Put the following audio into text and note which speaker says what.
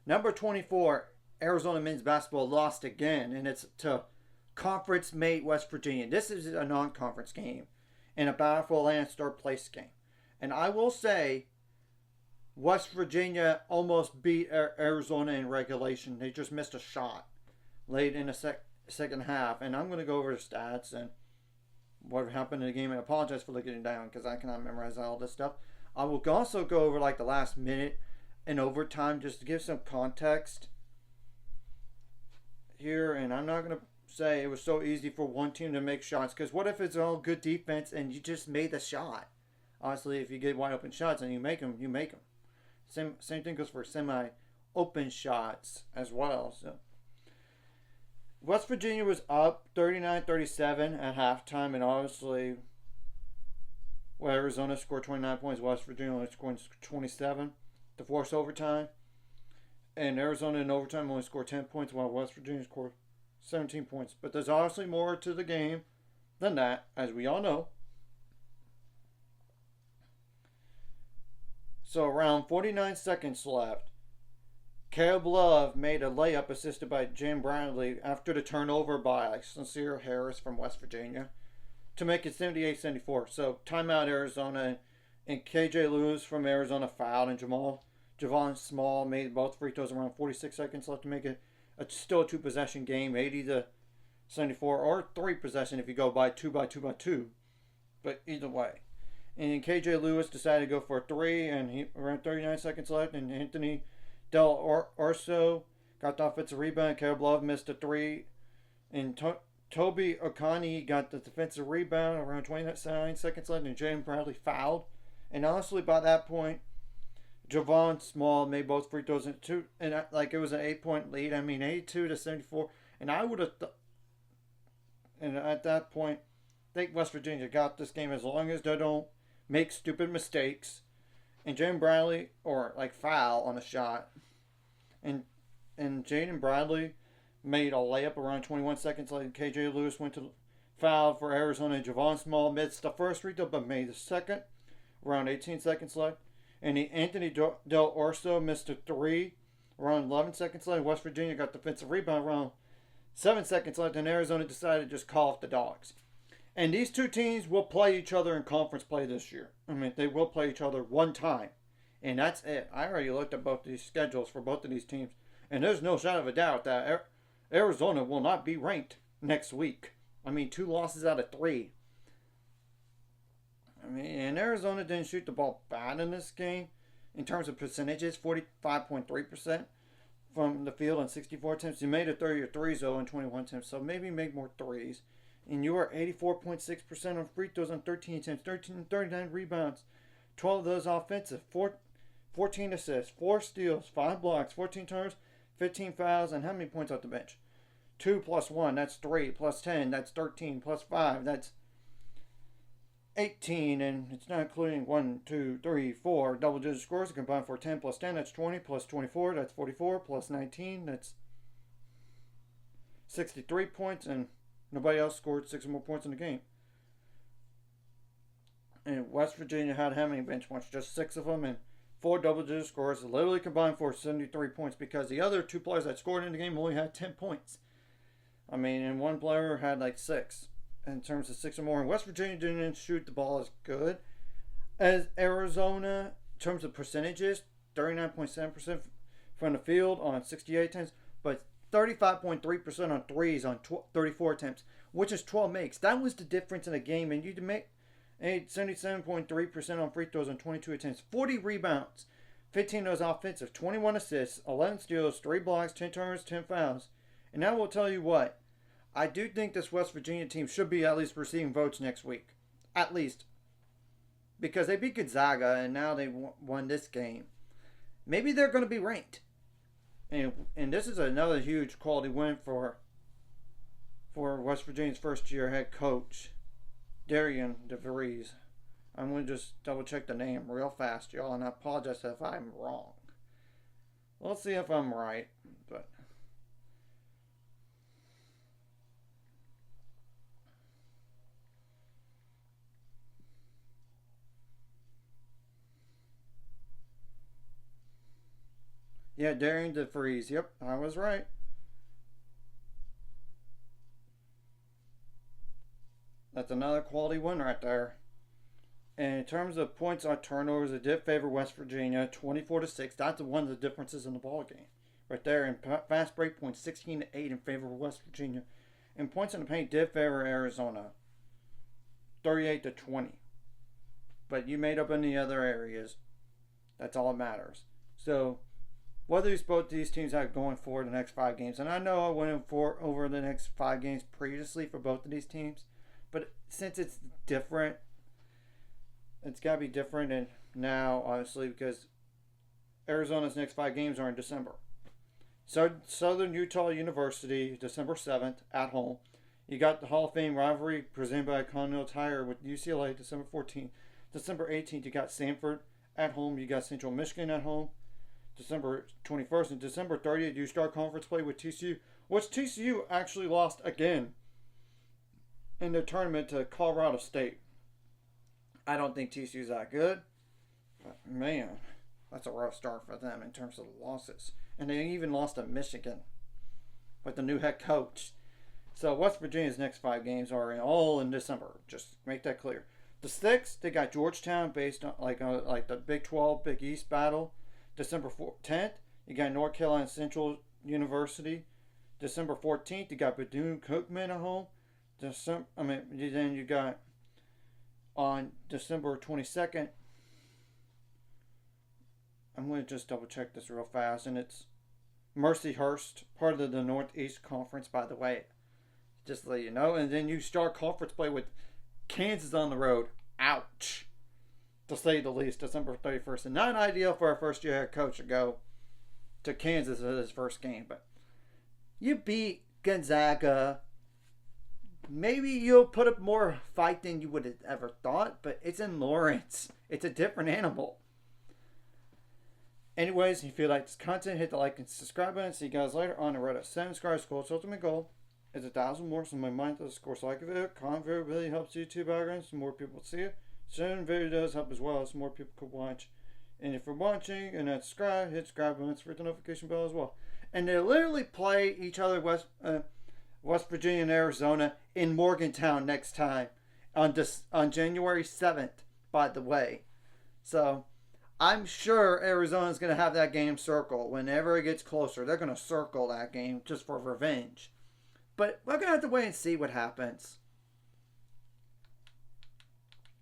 Speaker 1: Number 24, Arizona men's basketball lost again, and it's to conference mate West Virginia. This is a non-conference game and a battle for Atlantic third place game. And I will say, West Virginia almost beat Arizona in regulation. They just missed a shot late in the second half. And I'm going to go over the stats and what happened in the game. I apologize for looking it down because I cannot memorize all this stuff. I will also go over like the last minute and overtime just to give some context here. And I'm not going to say it was so easy for one team to make shots, because what if it's all good defense and you just made the shot? Honestly, if you get wide open shots and you make them, you make them. Same thing goes for semi-open shots as well. So West Virginia was up 39-37 at halftime, and obviously, well, Arizona scored 29 points. West Virginia only scored 27 to force overtime. And Arizona in overtime only scored 10 points, while West Virginia scored 17 points. But there's obviously more to the game than that, as we all know. So around 49 seconds left, Caleb Love made a layup assisted by Jim Bradley after the turnover by Sincere Harris from West Virginia to make it 78-74. So timeout Arizona, and KJ Lewis from Arizona fouled, and Javon Small made both free throws around 46 seconds left to make it still a two-possession game, 80-74, or three possession if you go by two. But either way. And KJ Lewis decided to go for a three, and around 39 seconds left, and Anthony Del Orso got the offensive rebound. Caleb Love missed a three, and Toby Okani got the defensive rebound around 29 seconds left, and Jaden Bradley fouled. And honestly, by that point, Javon Small made both free throws and two, and like it was an 8-point lead. I mean, 82-74, and I would have, and at that point, I think West Virginia got this game as long as they don't make stupid mistakes, and Jaden Bradley or like foul on a shot, and Jaden Bradley made a layup around 21 seconds later. KJ Lewis went to foul for Arizona. Javon Small missed the first free throw but made the second around 18 seconds left, and Anthony Del Orso missed a three around 11 seconds left. West Virginia got defensive rebound around 7 seconds left, and Arizona decided to just call off the Dogs. And these two teams will play each other in conference play this year. I mean, they will play each other one time. And that's it. I already looked at both these schedules for both of these teams. And there's no shadow of a doubt that Arizona will not be ranked next week. I mean, 2 losses out of 3. I mean, and Arizona didn't shoot the ball bad in this game. In terms of percentages, 45.3% from the field on 64 attempts. You made a 30 of threes, though, in 21 attempts. So maybe make more threes. And you are 84.6% on free throws on 13 attempts, 39 rebounds, 12 of those offensive, 14 assists, 4 steals, 5 blocks, 14 turnovers, 15 fouls, and how many points off the bench? 2 plus 1, that's 3, plus 10, that's 13, plus 5, that's 18, and it's not including 1, 2, 3, 4 double-digit scores combined for 10 plus 10, that's 20, plus 24, that's 44, plus 19, that's 63 points, and nobody else scored 6 or more points in the game. And West Virginia had how many bench points? Just 6 of them, and 4 double-digit scores, literally combined for 73 points, because the other 2 players that scored in the game only had 10 points. I mean, and one player had like 6 in terms of 6 or more. And West Virginia didn't shoot the ball as good as Arizona in terms of percentages, 39.7% from the field on 68 attempts, but 35.3% on threes on 34 attempts, which is 12 makes. That was the difference in the game, and you make 77.3% on free throws on 22 attempts, 40 rebounds, 15 of those offensive, 21 assists, 11 steals, 3 blocks, 10 turnovers, 10 fouls. And I will tell you what, I do think this West Virginia team should be at least receiving votes next week. At least. Because they beat Gonzaga, and now they won this game. Maybe they're going to be ranked. And this is another huge quality win for West Virginia's first-year head coach, Darian DeVries. I'm going to just double-check the name real fast, y'all, and I apologize if I'm wrong. Let's see if I'm right, but... Yeah, Daring to Freeze. Yep, I was right. That's another quality win right there. And in terms of points on turnovers, it did favor West Virginia, 24-6. That's one of the differences in the ball game, right there. And fast break points, 16-8 in favor of West Virginia. And points in the paint did favor Arizona, 38-20. But you made up in the other areas. That's all that matters. So whether both these teams have going for the next 5 games, and I know I went over the next 5 games previously for both of these teams, but since it's different, it's got to be different and now, obviously, because Arizona's next 5 games are in December. So Southern Utah University, December 7th, at home. You got the Hall of Fame rivalry presented by Continental Tire with UCLA, December 14th. December 18th, you got Stanford at home. You got Central Michigan at home. December 21st and December 30th, you start conference play with TCU, which TCU actually lost again in the tournament to Colorado State. I don't think TCU's that good, but man, that's a rough start for them in terms of the losses. And they even lost to Michigan with the new head coach. So West Virginia's next 5 games are all in December. Just make that clear. The 6th, they got Georgetown based on like the Big 12, Big East battle. December 10th, you got North Carolina Central University. December 14th, you got Bethune-Cookman at home. Then you got on December 22nd, I'm going to just double check this real fast, and it's Mercyhurst, part of the Northeast Conference, by the way, just to let you know. And then you start conference play with Kansas on the road. Ouch, to say the least. December 31st, and not ideal for a first-year head coach to go to Kansas at his first game, but you beat Gonzaga. Maybe you'll put up more fight than you would have ever thought, but it's in Lawrence. It's a different animal. Anyways, if you like this content, hit the like and subscribe button. See you guys later on the road at 7 subscribers. Goal's ultimate goal is 1,000 more. So my mind does, of course, like a video. Comment video really helps YouTube algorithms. So more people see it. Sharing video does help as well, so more people could watch. And if you're watching and not subscribe, hit subscribe button for the notification bell as well. And they literally play each other West Virginia and Arizona in Morgantown next time on January 7th, by the way. So I'm sure Arizona's going to have that game circled whenever it gets closer. They're going to circle that game just for revenge. But we're going to have to wait and see what happens.